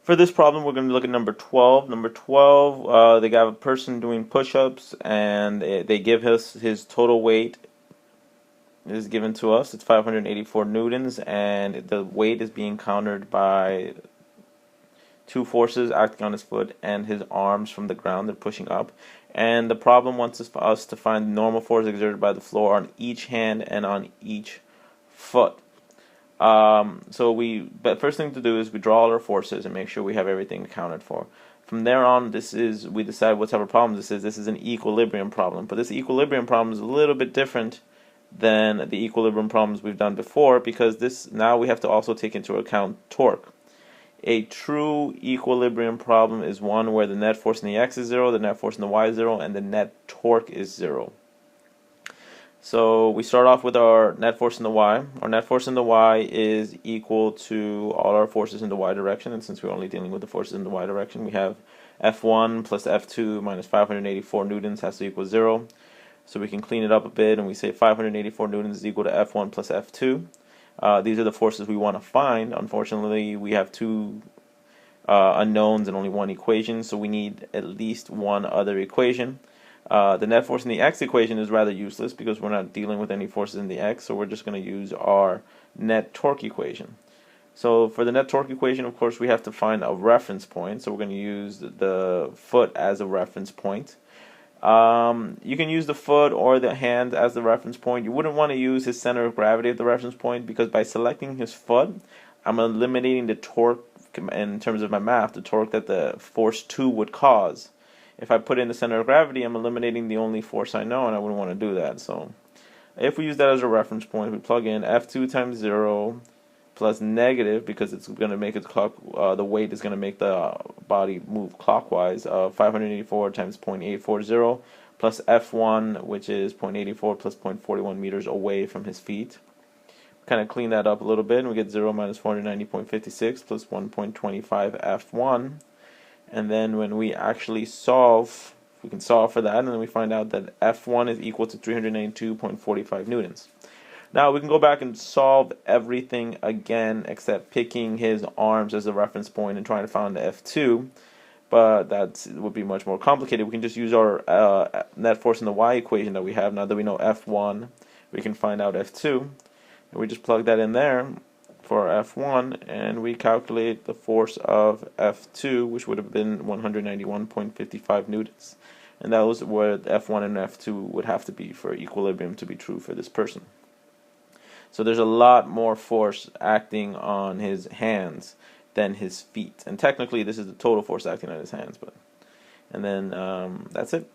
For this problem, we're going to look at number 12. Number 12, they got a person doing push-ups, and they give us his total weight is given to us. It's 584 newtons, and the weight is being countered by two forces acting on his foot and his arms from the ground. They're pushing up. And the problem wants us to find the normal force exerted by the floor on each hand and on each foot. But first thing to do is we draw all our forces and make sure we have everything accounted for. From there on, we decide what type of problem this is. This is an equilibrium problem, but this equilibrium problem is a little bit different than the equilibrium problems we've done before, because now we have to also take into account torque. A true equilibrium problem is one where the net force in the x is 0, the net force in the y is 0, and the net torque is 0. So we start off with our net force in the y. Our net force in the y is equal to all our forces in the y direction, and since we're only dealing with the forces in the y direction, we have F1 plus F2 minus 584 newtons has to equal 0. So we can clean it up a bit, and we say 584 newtons is equal to F1 plus F2. These are the forces we want to find. Unfortunately, we have two unknowns and only one equation, so we need at least one other equation. The net force in the x equation is rather useless because we're not dealing with any forces in the x, so we're just going to use our net torque equation. So for the net torque equation, of course, we have to find a reference point, so we're going to use the foot as a reference point. You can use the foot or the hand as the reference point. You wouldn't want to use his center of gravity as the reference point, because by selecting his foot, I'm eliminating the torque in terms of my math, the torque that the force 2 would cause. If I put in the center of gravity, I'm eliminating the only force I know, and I wouldn't want to do that. So if we use that as a reference point, we plug in F2 times 0 plus negative, because it's going to make it the weight is going to make the body move clockwise, 584 times 0.840 plus F1, which is 0.84 plus 0.41 meters away from his feet. Kind of clean that up a little bit, and we get 0 minus 490.56 plus 1.25 F1. And then when we actually solve, we can solve for that, and then we find out that F1 is equal to 392.45 newtons. Now we can go back and solve everything again except picking his arms as a reference point and trying to find the F2, but that would be much more complicated. We can just use our net force in the y equation that we have. Now that we know F1, we can find out F2, and we just plug that in there for F1, and we calculate the force of F2, which would have been 191.55 newtons. And that was what F1 and F2 would have to be for equilibrium to be true for this person. So there's a lot more force acting on his hands than his feet. And technically this is the total force acting on his hands. And then that's it.